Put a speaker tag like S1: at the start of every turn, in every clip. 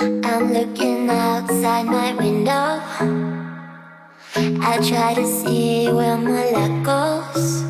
S1: I'm looking outside my window. I try to see where my luck goes.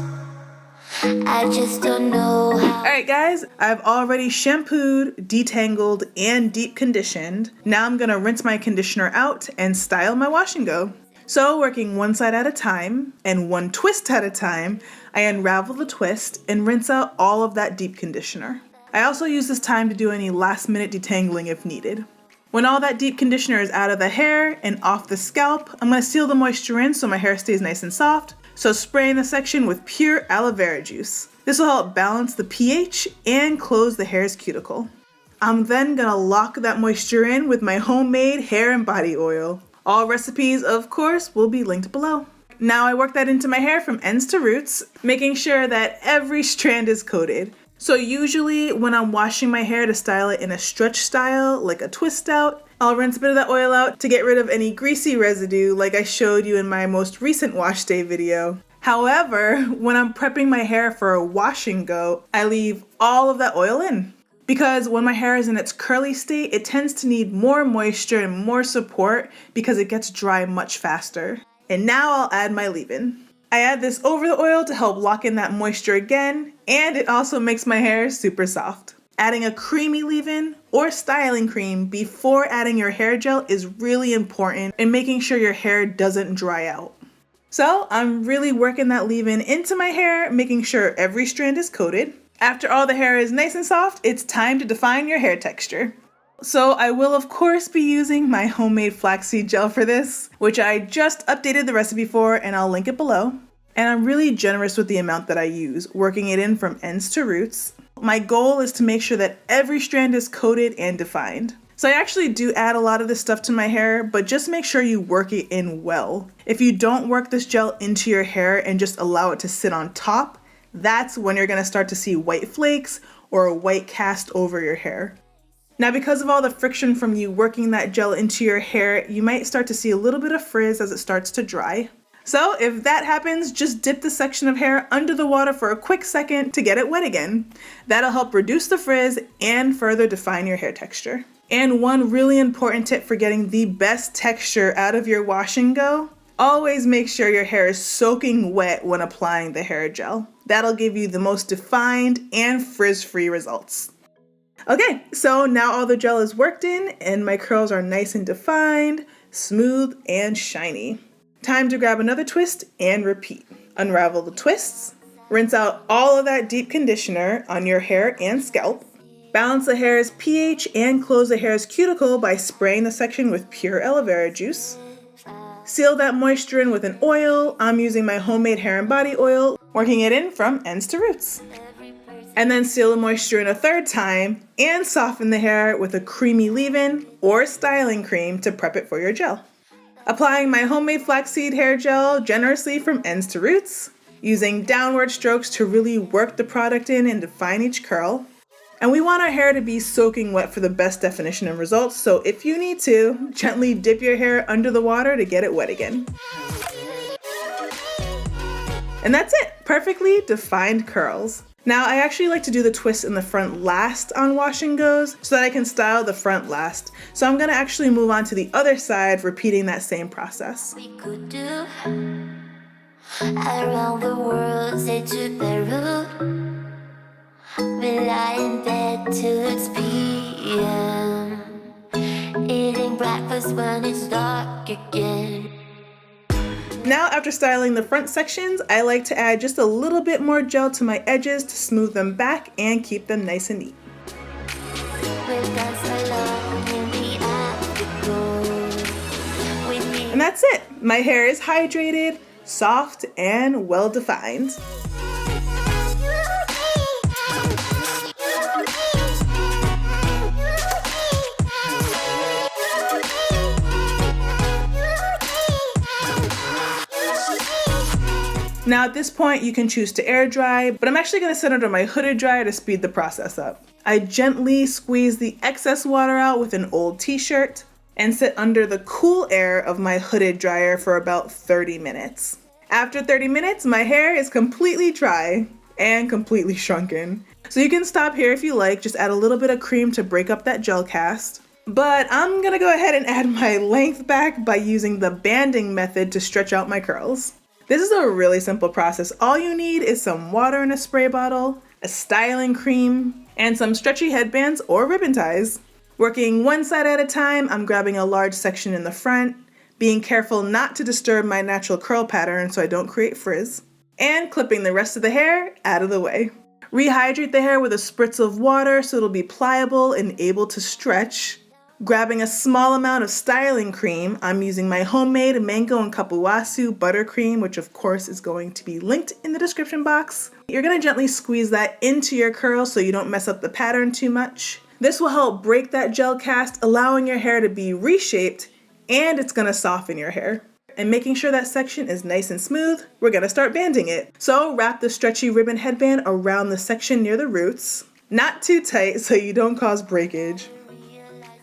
S1: I just don't know how.
S2: Alright guys, I've already shampooed, detangled, and deep conditioned. Now I'm gonna rinse my conditioner out and style my wash and go. So working one side at a time and one twist at a time, I unravel the twist and rinse out all of that deep conditioner. I also use this time to do any last minute detangling if needed. When all that deep conditioner is out of the hair and off the scalp, I'm going to seal the moisture in so my hair stays nice and soft. So spraying the section with pure aloe vera juice. This will help balance the pH and close the hair's cuticle. I'm then going to lock that moisture in with my homemade hair and body oil. All recipes, of course, will be linked below. Now I work that into my hair from ends to roots, making sure that every strand is coated. So usually when I'm washing my hair to style it in a stretch style, like a twist out, I'll rinse a bit of that oil out to get rid of any greasy residue like I showed you in my most recent wash day video. However, when I'm prepping my hair for a wash and go, I leave all of that oil in. Because when my hair is in its curly state, it tends to need more moisture and more support because it gets dry much faster. And now I'll add my leave-in. I add this over the oil to help lock in that moisture again, and it also makes my hair super soft. Adding a creamy leave-in or styling cream before adding your hair gel is really important in making sure your hair doesn't dry out. So I'm really working that leave-in into my hair, making sure every strand is coated. After all the hair is nice and soft, it's time to define your hair texture. So I will of course be using my homemade flaxseed gel for this, which I just updated the recipe for and I'll link it below. And I'm really generous with the amount that I use, working it in from ends to roots. My goal is to make sure that every strand is coated and defined. So I actually do add a lot of this stuff to my hair, but just make sure you work it in well. If you don't work this gel into your hair and just allow it to sit on top, that's when you're gonna start to see white flakes or a white cast over your hair. Now, because of all the friction from you working that gel into your hair, you might start to see a little bit of frizz as it starts to dry. So if that happens, just dip the section of hair under the water for a quick second to get it wet again. That'll help reduce the frizz and further define your hair texture. And one really important tip for getting the best texture out of your wash and go, always make sure your hair is soaking wet when applying the hair gel. That'll give you the most defined and frizz-free results. Okay, so now all the gel is worked in and my curls are nice and defined, smooth and shiny. Time to grab another twist and repeat. Unravel the twists, rinse out all of that deep conditioner on your hair and scalp. Balance the hair's pH and close the hair's cuticle by spraying the section with pure aloe vera juice. Seal that moisture in with an oil. I'm using my homemade hair and body oil, working it in from ends to roots. And then seal the moisture in a third time and soften the hair with a creamy leave-in or styling cream to prep it for your gel. Applying my homemade flaxseed hair gel generously from ends to roots, using downward strokes to really work the product in and define each curl. And we want our hair to be soaking wet for the best definition and results, so if you need to, gently dip your hair under the water to get it wet again. And that's it, perfectly defined curls. Now I actually like to do the twist in the front last on wash and goes so that I can style the front last. So I'm gonna actually move on to the other side, repeating that same process.
S1: We could do around the world, say to Peru. We lie in bed till it's PM, eating breakfast when it's dark again.
S2: Now after styling the front sections, I like to add just a little bit more gel to my edges to smooth them back and keep them nice and neat. And that's it! My hair is hydrated, soft, and well defined. Now at this point you can choose to air dry, but I'm actually going to sit under my hooded dryer to speed the process up. I gently squeeze the excess water out with an old t-shirt and sit under the cool air of my hooded dryer for about 30 minutes. After 30 minutes, my hair is completely dry and completely shrunken. So you can stop here if you like, just add a little bit of cream to break up that gel cast. But I'm gonna go ahead and add my length back by using the banding method to stretch out my curls. This is a really simple process. All you need is some water in a spray bottle, a styling cream, and some stretchy headbands or ribbon ties. Working one side at a time, I'm grabbing a large section in the front, being careful not to disturb my natural curl pattern so I don't create frizz, and clipping the rest of the hair out of the way. Rehydrate the hair with a spritz of water so it'll be pliable and able to stretch. Grabbing a small amount of styling cream, I'm using my homemade mango and kapuasu buttercream, which of course is going to be linked in the description box. You're gonna gently squeeze that into your curls so you don't mess up the pattern too much. This will help break that gel cast, allowing your hair to be reshaped, and it's gonna soften your hair. And making sure that section is nice and smooth, we're gonna start banding it. So wrap the stretchy ribbon headband around the section near the roots, not too tight so you don't cause breakage.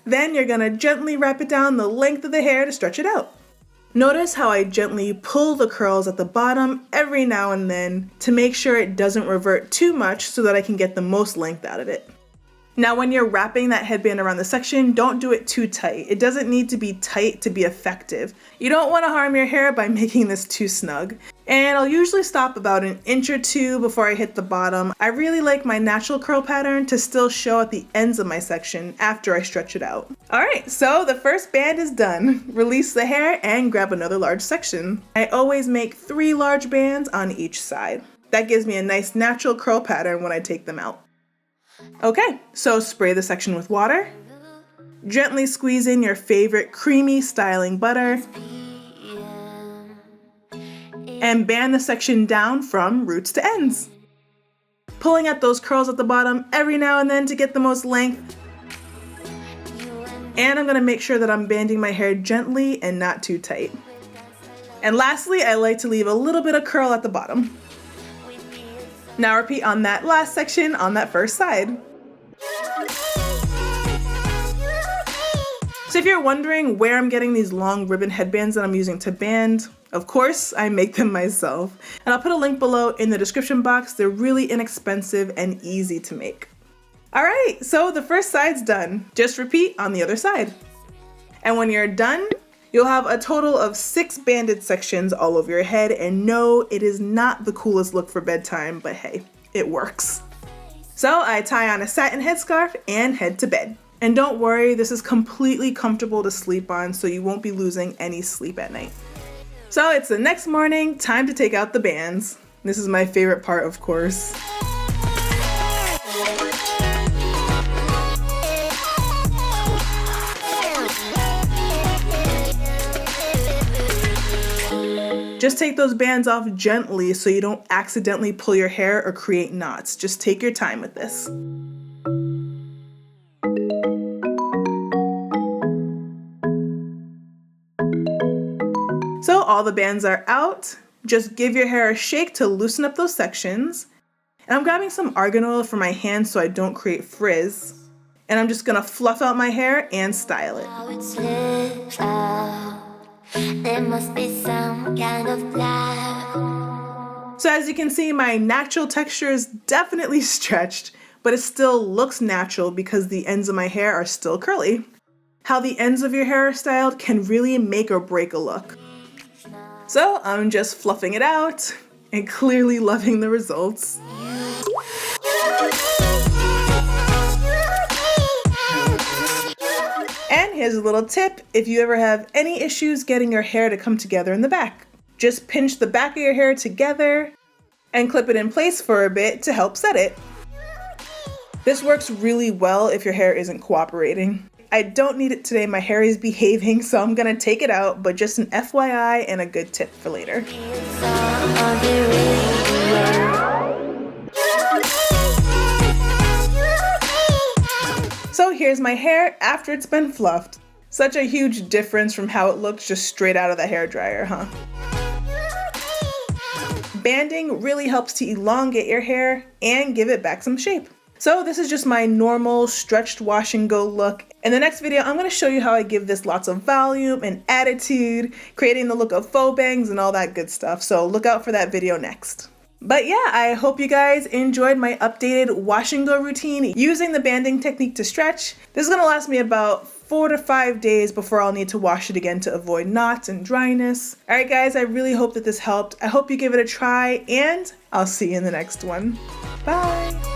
S2: Then you're gonna gently wrap it down the length of the hair to stretch it out. Notice how I gently pull the curls at the bottom every now and then to make sure it doesn't revert too much so that I can get the most length out of it. Now when you're wrapping that headband around the section, don't do it too tight. It doesn't need to be tight to be effective. You don't want to harm your hair by making this too snug. And I'll usually stop about an inch or two before I hit the bottom. I really like my natural curl pattern to still show at the ends of my section after I stretch it out. Alright, so the first band is done. Release the hair and grab another large section. I always make 3 large bands on each side. That gives me a nice natural curl pattern when I take them out. Okay, so spray the section with water. Gently squeeze in your favorite creamy styling butter. And band the section down from roots to ends. Pulling at those curls at the bottom every now and then to get the most length. And I'm gonna make sure that I'm banding my hair gently and not too tight. And lastly, I like to leave a little bit of curl at the bottom. Now repeat on that last section on that first side. So if you're wondering where I'm getting these long ribbon headbands that I'm using to band, of course I make them myself. And I'll put a link below in the description box. They're really inexpensive and easy to make. Alright, so the first side's done. Just repeat on the other side. And when you're done, you'll have a total of 6 banded sections all over your head, and no, it is not the coolest look for bedtime, but hey, it works. So I tie on a satin headscarf and head to bed. And don't worry, this is completely comfortable to sleep on, so you won't be losing any sleep at night. So it's the next morning, time to take out the bands. This is my favorite part, of course. Just take those bands off gently so you don't accidentally pull your hair or create knots. Just take your time with this. So all the bands are out. Just give your hair a shake to loosen up those sections. And I'm grabbing some argan oil for my hands so I don't create frizz. And I'm just gonna fluff out my hair and style it.
S1: There must be some kind of cloud.
S2: So as you can see, my natural texture is definitely stretched, but it still looks natural because the ends of my hair are still curly. How the ends of your hair are styled can really make or break a look. So I'm just fluffing it out and clearly loving the results. And here's a little tip, if you ever have any issues getting your hair to come together in the back. Just pinch the back of your hair together and clip it in place for a bit to help set it. This works really well if your hair isn't cooperating. I don't need it today, my hair is behaving, so I'm gonna take it out, but just an FYI and a good tip for later. So here's my hair after it's been fluffed. Such a huge difference from how it looks just straight out of the hairdryer, huh? Banding really helps to elongate your hair and give it back some shape. So this is just my normal stretched wash and go look. In the next video, I'm gonna show you how I give this lots of volume and attitude, creating the look of faux bangs and all that good stuff. So look out for that video next. But yeah, I hope you guys enjoyed my updated wash and go routine using the banding technique to stretch. This is gonna last me about 4 to 5 days before I'll need to wash it again to avoid knots and dryness. All right, guys, I really hope that this helped. I hope you give it a try, and I'll see you in the next one. Bye.